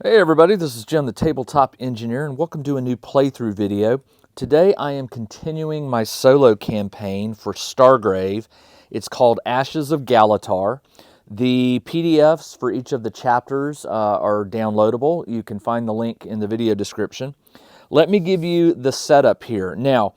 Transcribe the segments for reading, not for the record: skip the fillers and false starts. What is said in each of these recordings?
Hey everybody, this is Jim the Tabletop Engineer and welcome to a new playthrough video. Today I am continuing my solo campaign for Stargrave. It's called Ashes of Galatar. The PDFs for each of the chapters are downloadable. You can find the link in the video description. Let me give you the setup here. Now,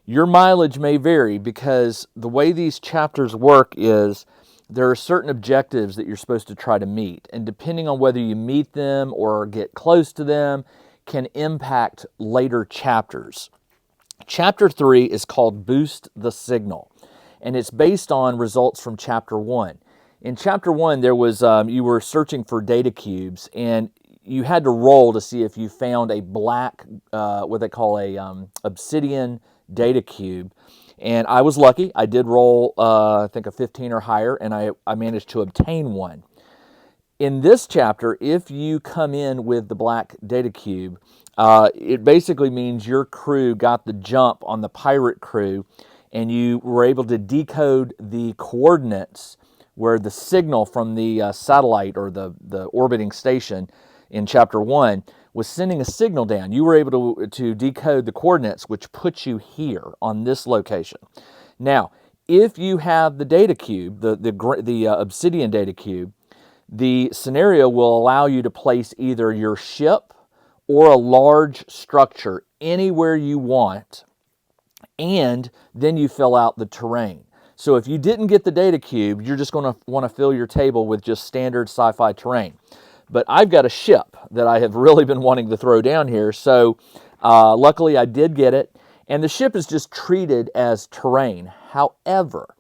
your mileage may vary because the way these chapters work is there are certain objectives that you're supposed to try to meet, and depending on whether you meet them or get close to them can impact later chapters. Chapter 3 is called Boost the Signal, and it's based on results from Chapter 1. In Chapter 1, there was you were searching for data cubes, and you had to roll to see if you found a black, what they call a obsidian data cube. And I was lucky. I did roll, I think, a 15 or higher, and I managed to obtain one. In this chapter, if you come in with the black data cube, it basically means your crew got the jump on the pirate crew, and you were able to decode the coordinates where the signal from the satellite or the orbiting station in Chapter 1 was sending a signal down. You were able to decode the coordinates, which puts you here on this location. Now, if you have the data cube, the obsidian data cube, the scenario will allow you to place either your ship or a large structure anywhere you want, and then you fill out the terrain. So if you didn't get the data cube, you're just going to want to fill your table with just standard sci-fi terrain. But I've got a ship that I have really been wanting to throw down here, so luckily I did get it, and the ship is just treated as terrain. However,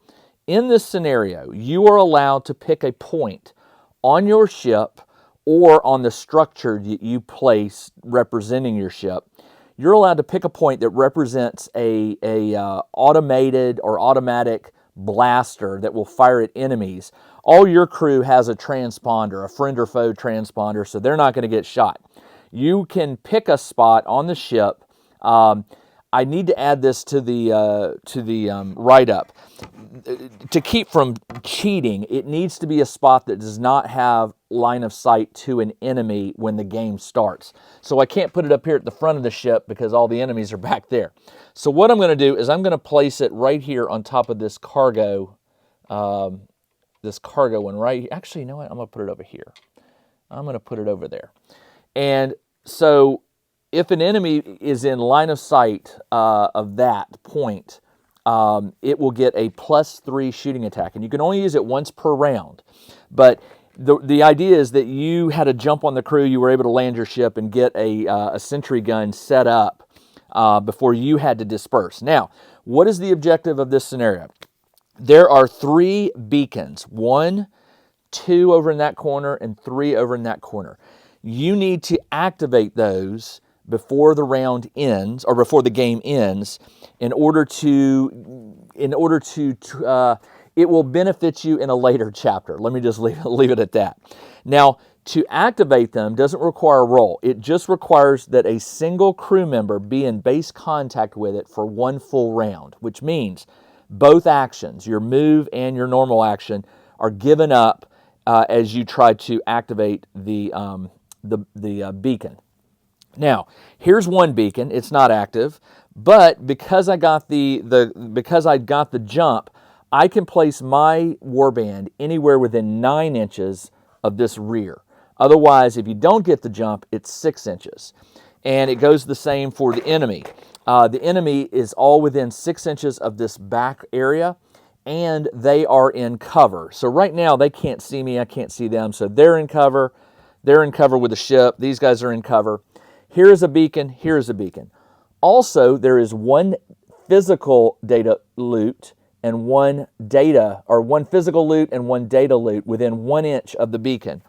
in this scenario, you are allowed to pick a point on your ship or on the structure that you place representing your ship. You're allowed to pick a point that represents a automated or automatic blaster that will fire at enemies. All your crew has a transponder, a friend or foe transponder, so they're not going to get shot. You can pick a spot on the ship. I need to add this to the write-up. To keep from cheating, it needs to be a spot that does not have line of sight to an enemy when the game starts. So I can't put it up here at the front of the ship because all the enemies are back there. So what I'm going to do is I'm going to place it right here on top of this cargo one right here. Actually, you know what? I'm going to put it over here. I'm going to put it over there. And so if an enemy is in line of sight of that point, it will get a +3 shooting attack. And you can only use it once per round. But the idea is that you had a jump on the crew, you were able to land your ship and get a sentry gun set up before you had to disperse. Now, what is the objective of this scenario? There are 3 beacons, 1, 2 over in that corner, and 3 over in that corner. You need to activate those before the round ends, or before the game ends, in order to it will benefit you in a later chapter. Let me just leave it at that. Now, to activate them doesn't require a roll. It just requires that a single crew member be in base contact with it for 1 full round, which means both actions, your move and your normal action, are given up as you try to activate the beacon. Now, here's one beacon. It's not active, but because I got the jump, I can place my warband anywhere within 9 inches of this rear. Otherwise, if you don't get the jump, it's 6 inches. And it goes the same for the enemy. The enemy is all within 6 inches of this back area, and they are in cover. So right now, they can't see me. I can't see them. So they're in cover. They're in cover with the ship. These guys are in cover. Here is a beacon. Here is a beacon. Also, there is 1 physical data loot and 1 physical loot and 1 data loot within 1 inch of the beacon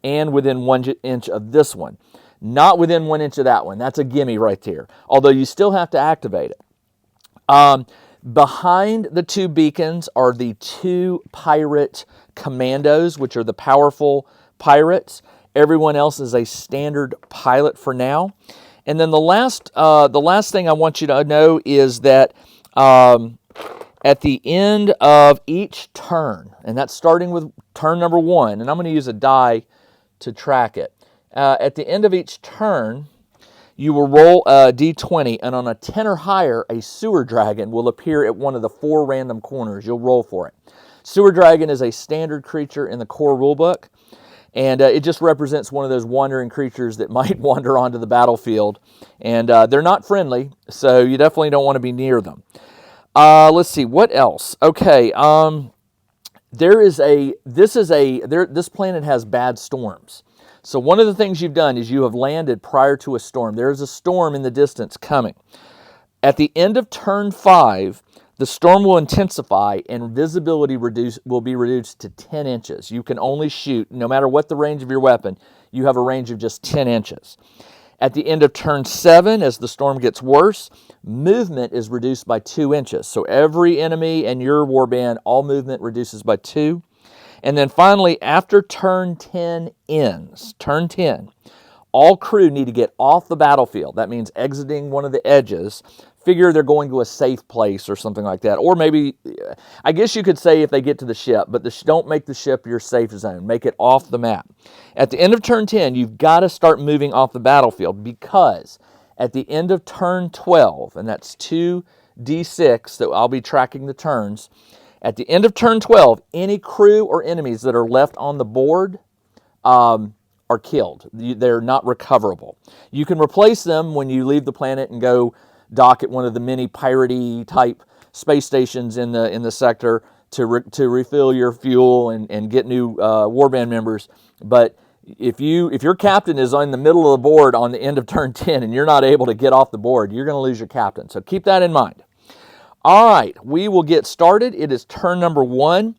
and within 1 inch of this one. Not within 1 inch of that one. That's a gimme right there. Although you still have to activate it. Behind the 2 beacons are the 2 pirate commandos, which are the powerful pirates. Everyone else is a standard pilot for now. And then the last thing I want you to know is that at the end of each turn, and that's starting with turn number 1, and I'm going to use a die to track it. at the end of each turn, you will roll a d20, and on a 10 or higher, a sewer dragon will appear at one of the 4 random corners. You'll roll for it. Sewer dragon is a standard creature in the core rulebook, and it just represents one of those wandering creatures that might wander onto the battlefield. And they're not friendly, so you definitely don't want to be near them. Let's see, what else? Okay, this planet has bad storms. So one of the things you've done is you have landed prior to a storm. There's a storm in the distance coming. At the end of turn 5, the storm will intensify and visibility will be reduced to 10 inches. You can only shoot, no matter what the range of your weapon, you have a range of just 10 inches. At the end of turn 7, as the storm gets worse, movement is reduced by 2 inches. So every enemy and your warband, all movement reduces by 2. And then finally, after turn 10 ends, turn 10, all crew need to get off the battlefield. That means exiting one of the edges. Figure they're going to a safe place or something like that. Or maybe, I guess you could say if they get to the ship, but don't make the ship your safe zone. Make it off the map. At the end of turn 10, you've got to start moving off the battlefield, because at the end of turn 12, and that's 2d6 that I'll be tracking the turns, at the end of turn 12, any crew or enemies that are left on the board are killed. They're not recoverable. You can replace them when you leave the planet and go dock at one of the many piratey type space stations in the sector to refill your fuel and get new warband members. But if your captain is on the middle of the board on the end of turn 10 and you're not able to get off the board, you're going to lose your captain. So keep that in mind. All right, we will get started. It is turn number 1.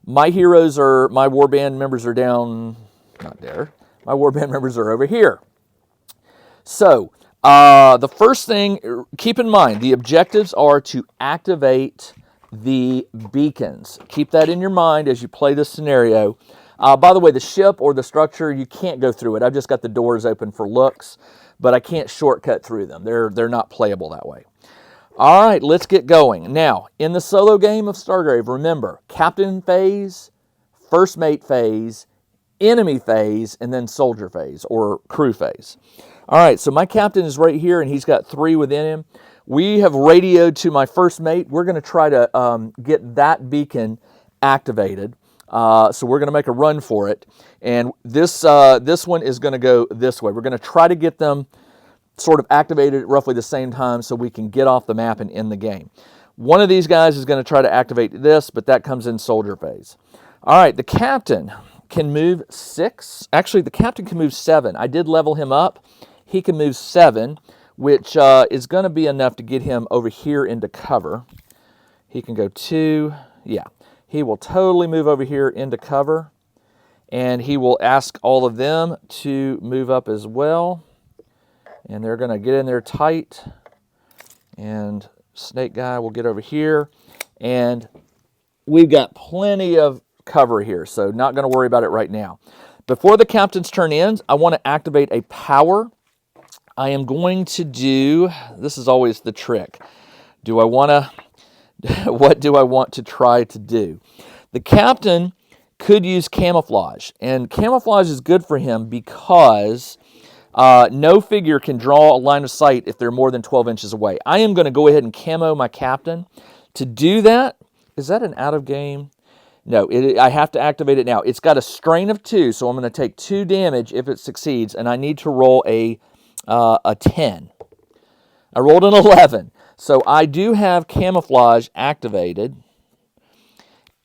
My warband members are down, not there. My warband members are over here. So the first thing, keep in mind, the objectives are to activate the beacons. Keep that in your mind as you play this scenario. By the way, the ship or the structure, you can't go through it. I've just got the doors open for looks, but I can't shortcut through them. They're not playable that way. All right, let's get going. Now, in the solo game of Stargrave, remember, captain phase, first mate phase, enemy phase, and then soldier phase or crew phase. All right, so my captain is right here, and he's got 3 within him. We have radioed to my first mate. We're going to try to get that beacon activated. So we're going to make a run for it. And this one is going to go this way. We're going to try to get them sort of activated at roughly the same time so we can get off the map and end the game. One of these guys is going to try to activate this, but that comes in soldier phase. All right, the captain can move 6. Actually, the captain can move 7. I did level him up. He can move 7, which is going to be enough to get him over here into cover. He can go 2. Yeah, he will totally move over here into cover. And he will ask all of them to move up as well. And they're going to get in there tight. And Snake Guy will get over here. And we've got plenty of cover here, so not going to worry about it right now. Before the captain's turn ends, I want to activate a power. I am going to do, this is always the trick. What do I want to try to do? The captain could use camouflage, and camouflage is good for him because no figure can draw a line of sight if they're more than 12 inches away. I am going to go ahead and camo my captain. To do that, is that an out of game? No, I have to activate it now. It's got a strain of 2, so I'm going to take 2 damage if it succeeds, and I need to roll a 10. I rolled an 11. So I do have camouflage activated,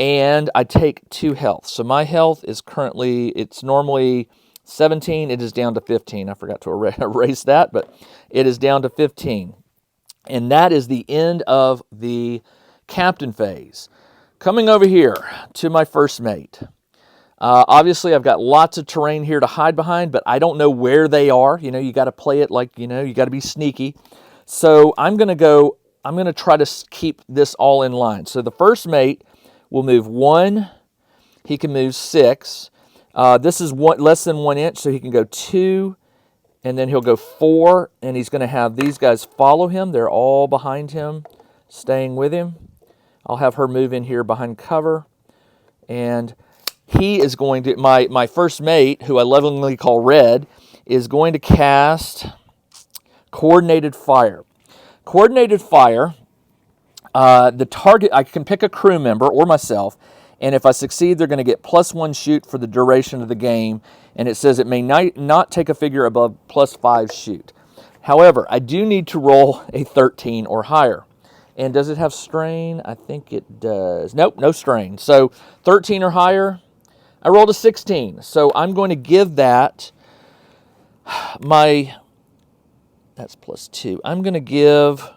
and I take 2 health. So my health is currently, it's normally 17. It is down to 15. I forgot to erase that, but it is down to 15. And that is the end of the captain phase. Coming over here to my first mate. Obviously, I've got lots of terrain here to hide behind, but I don't know where they are. You know, you got to play it like, you got to be sneaky. So I'm going to try to keep this all in line. So the first mate will move 1. He can move 6. This is less than 1 inch, so he can go 2, and then he'll go 4, and he's going to have these guys follow him. They're all behind him, staying with him. I'll have her move in here behind cover, and he is going to, my first mate, who I lovingly call Red, is going to cast Coordinated Fire. Coordinated Fire, the target, I can pick a crew member or myself, and if I succeed, they're going to get +1 shoot for the duration of the game, and it says it may not take a figure above +5 shoot. However, I do need to roll a 13 or higher. And does it have strain? I think it does. Nope, no strain. So 13 or higher, I rolled a 16. So I'm going to give that that's +2. I'm going to give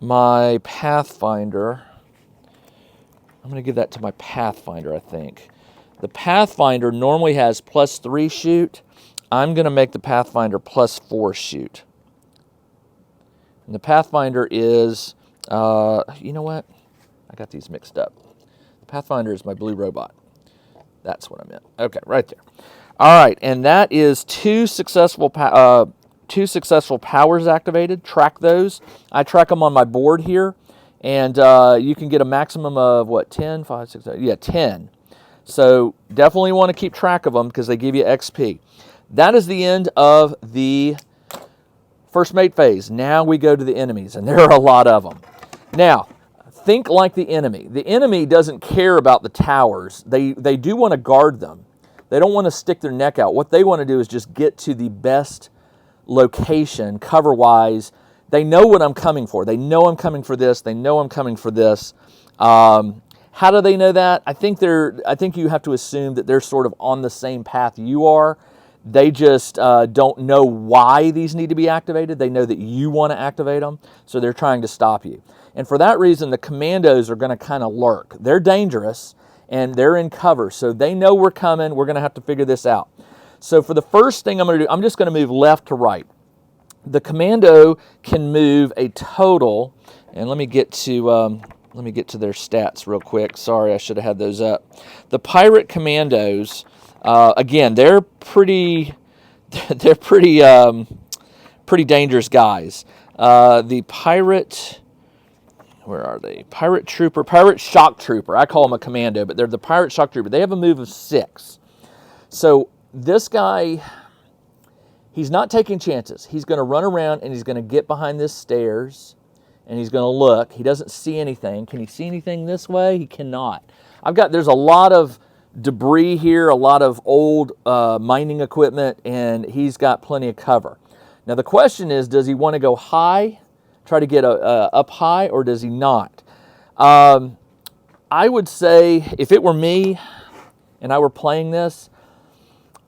my Pathfinder, I'm going to give that to my Pathfinder, I think. The Pathfinder normally has +3 shoot. I'm going to make the Pathfinder +4 shoot. And the Pathfinder is, you know what? I got these mixed up. The Pathfinder is my blue robot. That's what I meant. Okay, right there. All right, and that is two successful powers activated. Track those. I track them on my board here, and you can get a maximum of, what, 10, 5, 6, 8, yeah, 10. So definitely want to keep track of them because they give you XP. That is the end of the first mate phase. Now we go to the enemies, and there are a lot of them. Now, think like the enemy. The enemy doesn't care about the towers. They do want to guard them. They don't want to stick their neck out. What they want to do is just get to the best location, cover-wise. They know what I'm coming for. They know I'm coming for this. They know I'm coming for this. How do they know that? I think you have to assume that they're sort of on the same path you are. They just don't know why these need to be activated. They know that you want to activate them, so they're trying to stop you. And for that reason, the commandos are going to kind of lurk. They're dangerous, and they're in cover, so they know we're coming. We're going to have to figure this out. So for the first thing I'm going to do, I'm just going to move left to right. The commando can move a total, and let me get to their stats real quick. Sorry, I should have had those up. The pirate commandos, again, they're pretty dangerous guys. The pirate, where are they? Pirate shock trooper. I call them a commando, but they're the pirate shock trooper. They have a move of 6. So this guy, he's not taking chances. He's going to run around and he's going to get behind this stairs and he's going to look. He doesn't see anything. Can he see anything this way? He cannot. There's a lot of debris here, a lot of old mining equipment, and he's got plenty of cover. Now the question is, does he want to go high, try to get up high, or does he not? I would say if it were me and I were playing this,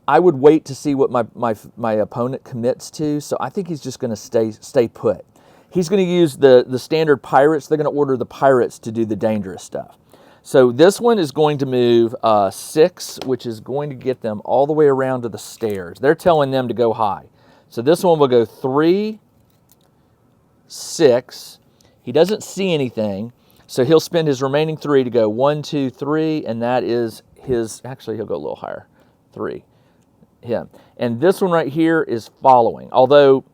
I would wait to see what my opponent commits to. So I think he's just going to stay put. He's going to use the standard pirates. They're going to order the pirates to do the dangerous stuff. So this one is going to move 6, which is going to get them all the way around to the stairs. They're telling them to go high. So this one will go 3, 6. He doesn't see anything, so he'll spend his remaining 3 to go 1, 2, 3, and that is his, actually he'll go a little higher, 3. Him. And this one right here is following. Although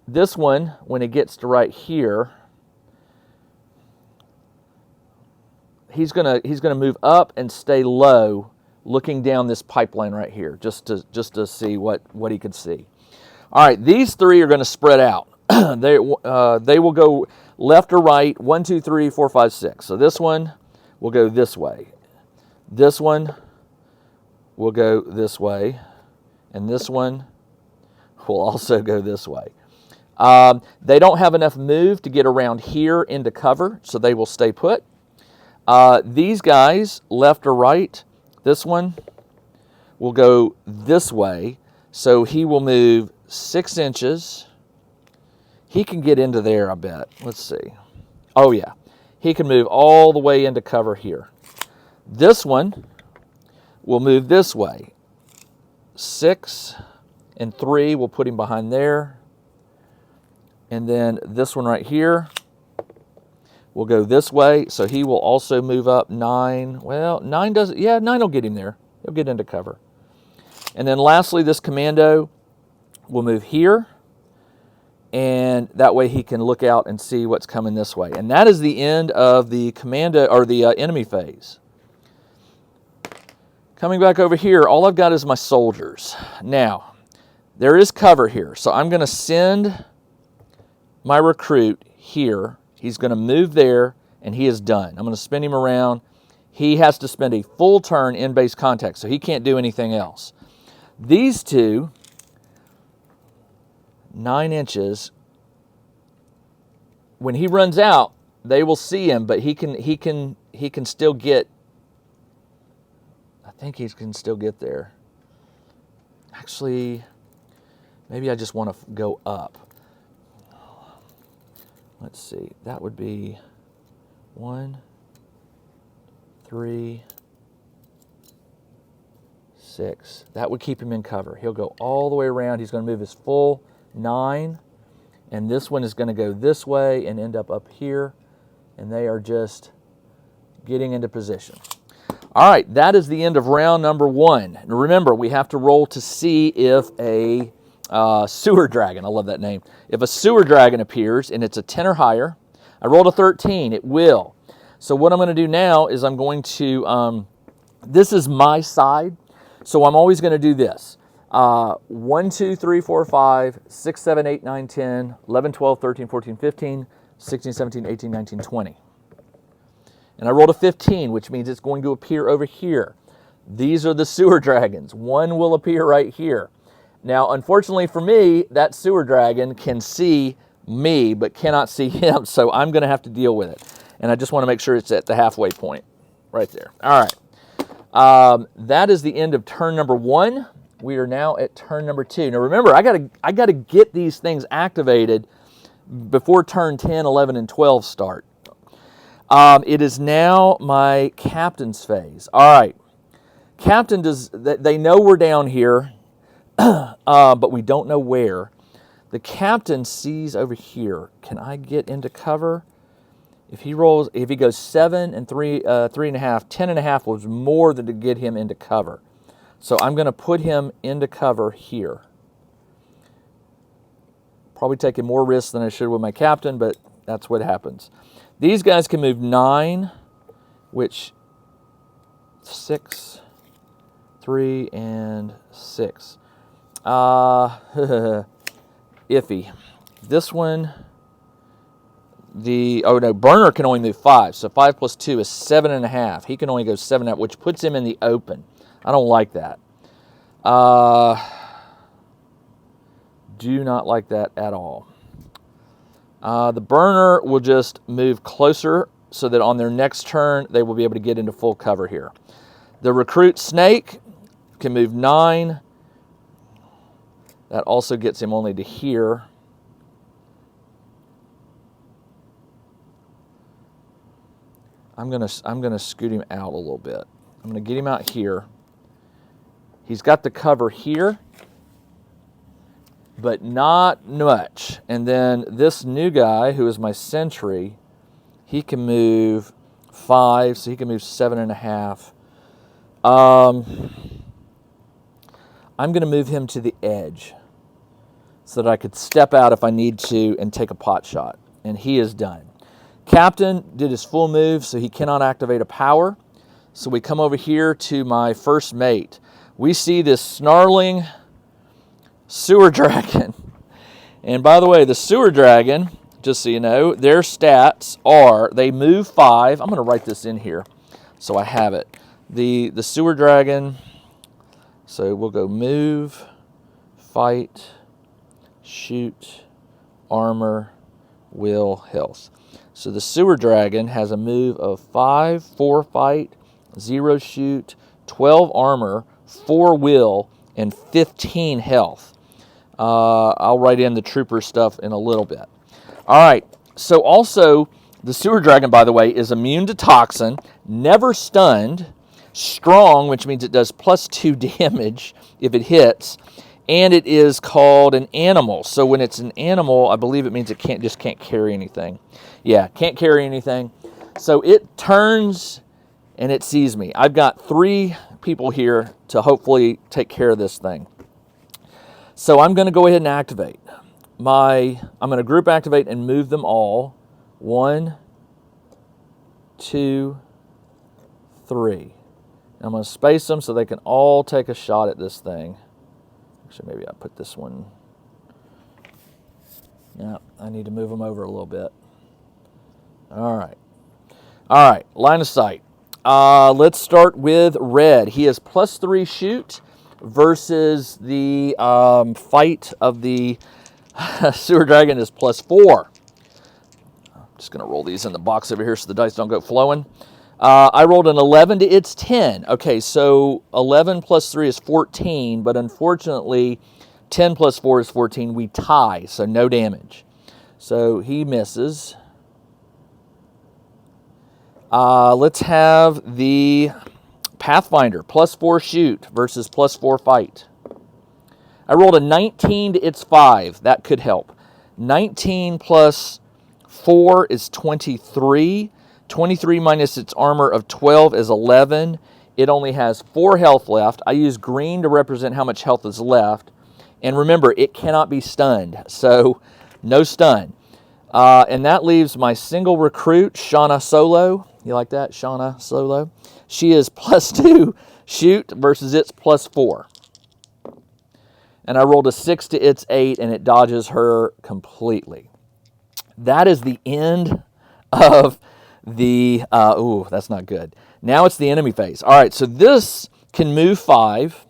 this one, when it gets to right here, he's gonna move up and stay low, looking down this pipeline right here, just to see what he could see. All right, these 3 are going to spread out. They will go left or right, 1, 2, 3, 4, 5, 6. So this one will go this way. This one will go this way. And this one will also go this way. They don't have enough move to get around here into cover, so they will stay put. These guys, left or right, this one will go this way, so he will move 6 inches. He can get into there, I bet. Let's see. Oh, yeah. He can move all the way into cover here. This one will move this way. 6 and 3 will put him behind there. And then this one right here will go this way, so he will also move up 9. Well, 9 doesn't, yeah, 9 will get him there. He'll get into cover. And then lastly, this commando will move here, and that way he can look out and see what's coming this way. And that is the end of the commando, or the enemy phase. Coming back over here, all I've got is my soldiers. Now, There is cover here. So I'm going to send my recruit here. He's going to move there, and he is done. I'm going to spin him around. He has to spend a full turn in base contact, so he can't do anything else. These two, 9 inches, when he runs out, they will see him, but he can still get, I think he can still get there. Actually, maybe I just want to go up. Let's see, that would be 1, 3, 6. That would keep him in cover. He'll go all the way around. He's going to move his full 9, and this one is going to go this way and end up here, and they are just getting into position. All right, that is the end of round number 1. And remember, we have to roll to see if a sewer dragon, I love that name, if a sewer dragon appears and it's a 10 or higher. I rolled a 13, it will. So what I'm going to do now is I'm going to, this is my side, so I'm always going to do this. 1, 2, 3, 4, 5, 6, 7, 8, 9, 10, 11, 12, 13, 14, 15, 16, 17, 18, 19, 20. And I rolled a 15, which means it's going to appear over here. These are the sewer dragons. One will appear right here. Now, unfortunately for me, that sewer dragon can see me, but cannot see him, so I'm going to have to deal with it. And I just want to make sure it's at the halfway point, right there. All right. That is the end of turn number 1. We are now at turn number 2. Now, remember, I got to get these things activated before turn 10, 11, and 12 start. It is now my captain's phase. All right. Captain they know we're down here, but we don't know where. The captain sees over here. Can I get into cover? If he goes 7 and 3.5, 10.5 was more than to get him into cover. So I'm going to put him into cover here. Probably taking more risks than I should with my captain, but that's what happens. These guys can move 9, which 6, 3, and 6. Iffy. This one, Burner can only move 5. So 5 plus 2 is 7.5. He can only go 7.5, which puts him in the open. I don't like that. Do not like that at all. The Burner will just move closer so that on their next turn, they will be able to get into full cover here. The Recruit Snake can move 9. That also gets him only to here. I'm gonna scoot him out a little bit. I'm gonna get him out here. He's got the cover here, but not much. And then this new guy, who is my sentry, he can move 5, so he can move 7.5. I'm going to move him to the edge so that I could step out if I need to and take a pot shot. And he is done. Captain did his full move, so he cannot activate a power. So we come over here to my first mate. We see this snarling sewer dragon. And by the way, the sewer dragon, just so you know, their stats are, they move 5. I'm going to write this in here so I have it. The sewer dragon, so we'll go move, fight, shoot, armor, will, health. So the sewer dragon has a move of 5, 4 fight, 0 shoot, 12 armor, 4 will, and 15 health. I'll write in the trooper stuff in a little bit. All right, so also the sewer dragon, by the way, is immune to toxin, never stunned, strong, which means it does +2 damage if it hits, and it is called an animal. So when it's an animal, I believe it means it can't carry anything. Yeah, can't carry anything. So it turns and it sees me. I've got 3 people here to hopefully take care of this thing. So I'm going to go ahead and activate. I'm going to group activate and move them all. 1, 2, 3. I'm going to space them so they can all take a shot at this thing. Actually, maybe I put this one. Yeah, I need to move them over a little bit. All right. All right, line of sight. Let's start with red. He is +3 shoot versus the fight of the sewer dragon is +4. I'm just going to roll these in the box over here so the dice don't go flowing. I rolled an 11 to its 10. Okay, so 11 plus 3 is 14, but unfortunately 10 plus 4 is 14. We tie, so no damage. So he misses. Let's have the Pathfinder, +4 shoot versus +4 fight. I rolled a 19 to its 5. That could help. 19 plus 4 is 23. 23 minus its armor of 12 is 11. It only has 4 health left. I use green to represent how much health is left. And remember, it cannot be stunned, so no stun. And that leaves my single recruit, Shauna Solo. You like that, Shauna Solo? She is +2 shoot versus its +4. And I rolled a 6 to its 8, and it dodges her completely. That is the end of the, ooh, that's not good. Now it's the enemy phase. All right, so this can move 5,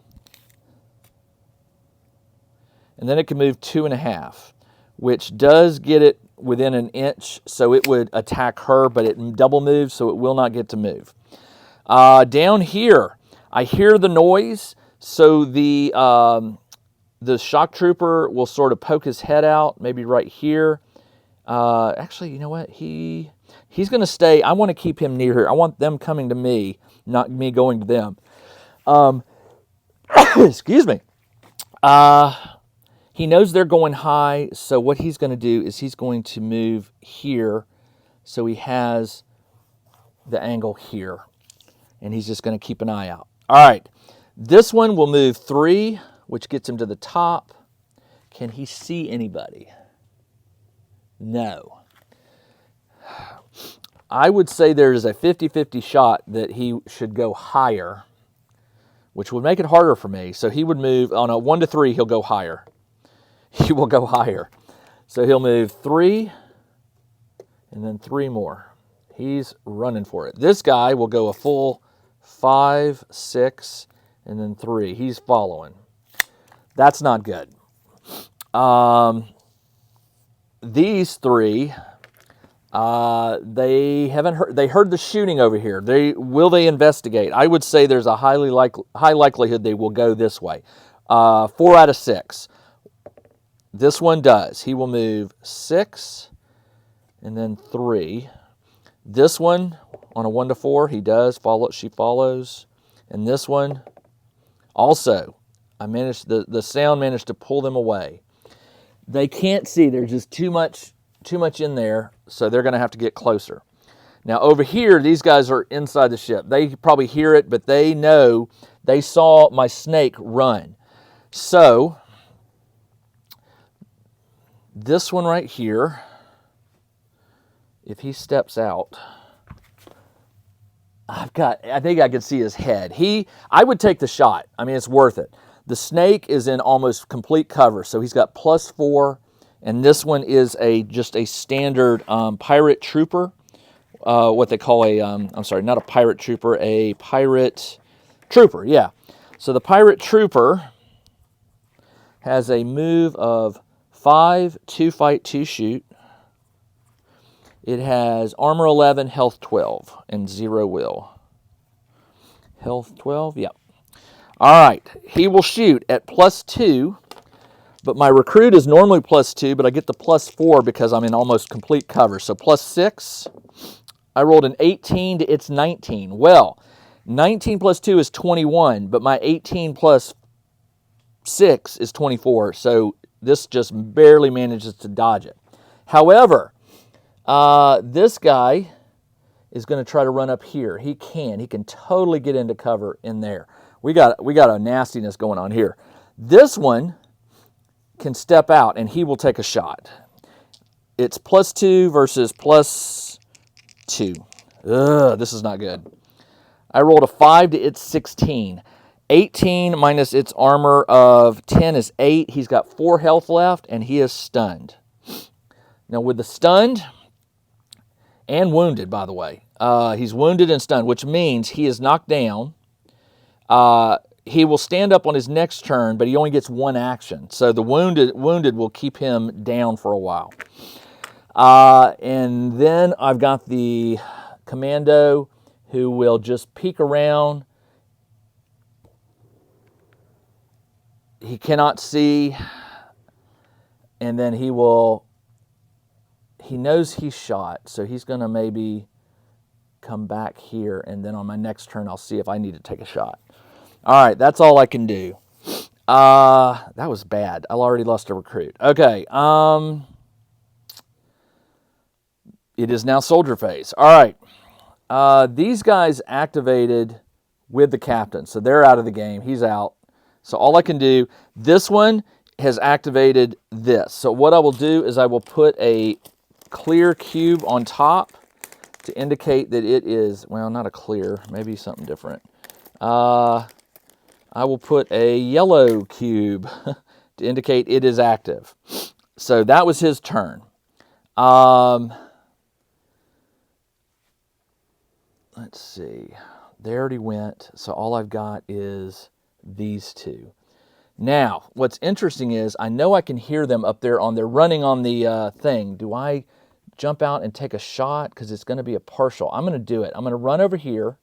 and then it can move 2.5, which does get it within an inch, so it would attack her, but it double moves, so it will not get to move. Down here, I hear the noise, so the shock trooper will sort of poke his head out, maybe right here. Actually, you know what? He's going to stay. I want to keep him near here. I want them coming to me, not me going to them. Excuse me. He knows they're going high, so what he's going to do is he's going to move here, so he has the angle here, and he's just going to keep an eye out. All right, this one will move 3, which gets him to the top. Can he see anybody? No. I would say there's a 50-50 shot that he should go higher, which would make it harder for me. So he would move, on a 1 to 3, he'll go higher. He will go higher. So he'll move 3, and then 3 more. He's running for it. This guy will go a full 5, 6, and then 3. He's following. That's not good. These 3, they haven't heard. They heard the shooting over here. Will they investigate? I would say there's a high likelihood they will go this way. 4 out of 6. This one does. He will move 6 and then 3. This one on a 1 to 4, he does follow. She follows, and this one also. I managed the sound managed to pull them away. They can't see. There's just too much in there, so they're going to have to get closer. Now over here, these guys are inside the ship. They probably hear it, but they know. They saw my snake run. So this one right here, if he steps out, I think I can see his head. I would take the shot. I mean, it's worth it. The snake is in almost complete cover, so he's got +4, and this one is just a standard pirate trooper, what they call I'm sorry, not a pirate trooper, a pirate trooper, yeah. So the pirate trooper has a move of 5, 2 fight, 2 shoot. It has armor 11, health 12, and 0 will. Health 12, yep. All right, he will shoot at +2, but my recruit is normally +2, but I get the +4 because I'm in almost complete cover. So +6, I rolled an 18 to its 19. Well, 19 plus 2 is 21, but my 18 plus 6 is 24, so this just barely manages to dodge it. However, this guy is going to try to run up here. He can totally get into cover in there. We got a nastiness going on here. This one can step out, and he will take a shot. It's +2 versus +2. Ugh, this is not good. I rolled a 5 to its 16. 18 minus its armor of 10 is 8. He's got 4 health left, and he is stunned. Now, with the stunned and wounded, by the way, he's wounded and stunned, which means he is knocked down. He will stand up on his next turn, but he only gets 1 action. So the wounded will keep him down for a while. And then I've got the commando who will just peek around. He cannot see, and then he knows he's shot, so he's going to maybe come back here, and then on my next turn I'll see if I need to take a shot. All right, that's all I can do. That was bad. I already lost a recruit. Okay, it is now soldier phase. All right, these guys activated with the captain, so they're out of the game. He's out. So all I can do, this one has activated this. So what I will do is I will put a clear cube on top to indicate that it is, well, not a clear, maybe something different. I will put a yellow cube to indicate it is active. So that was his turn. Let's see. They already went, so all I've got is these two. Now, what's interesting is I know I can hear them up there they're running on the thing. Do I jump out and take a shot? Because it's going to be a partial. I'm going to do it. I'm going to run over here.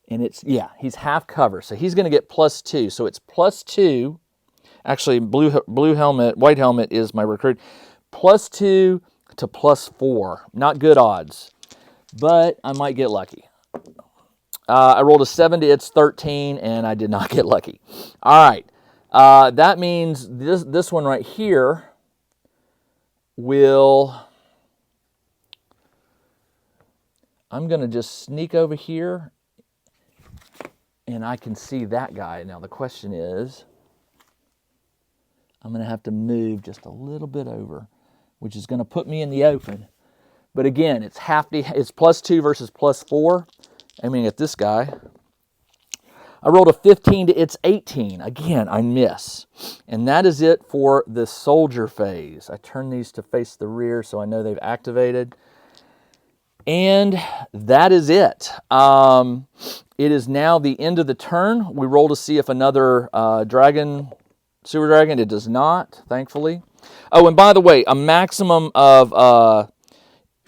And it's, yeah, he's half cover. So he's going to get +2. So it's +2. Actually, blue helmet, white helmet is my recruit. +2 to +4. Not good odds. But I might get lucky. I rolled a 7 to its 13, and I did not get lucky. All right. That means this one right here will... I'm going to just sneak over here, and I can see that guy. Now, the question is, I'm going to have to move just a little bit over, which is going to put me in the open. But again, it's +2 versus +4. Aiming at this guy. I rolled a 15 to its 18. Again, I miss. And that is it for the soldier phase. I turn these to face the rear so I know they've activated. And that is it. It is now the end of the turn. We roll to see if another sewer dragon. It does not, thankfully. Oh, and by the way, a maximum of...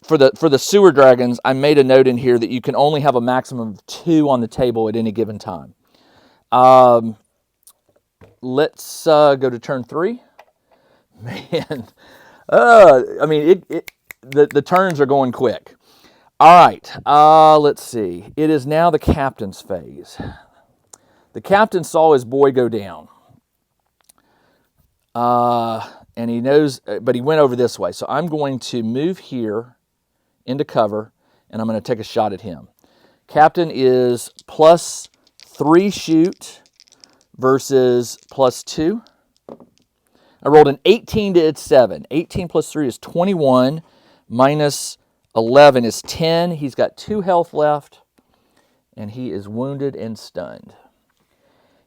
For the sewer dragons, I made a note in here that you can only have a maximum of 2 on the table at any given time. Let's go to turn 3. Man, I mean, the turns are going quick. All right, let's see. It is now the captain's phase. The captain saw his boy go down. And he knows, but he went over this way. So I'm going to move here into cover, and I'm going to take a shot at him. Captain is +3 shoot versus +2. I rolled an 18 to its 7. 18 plus 3 is 21, minus 11 is 10. He's got 2 health left, and he is wounded and stunned.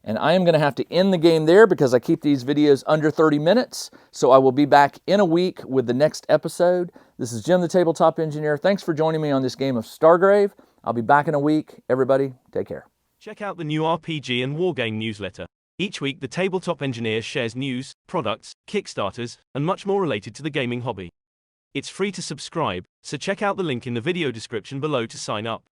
And I am going to have to end the game there because I keep these videos under 30 minutes. So I will be back in a week with the next episode. This is Jim, the Tabletop Engineer. Thanks for joining me on this game of Stargrave. I'll be back in a week. Everybody, take care. Check out the new RPG and Wargame newsletter. Each week, the Tabletop Engineer shares news, products, Kickstarters, and much more related to the gaming hobby. It's free to subscribe, so check out the link in the video description below to sign up.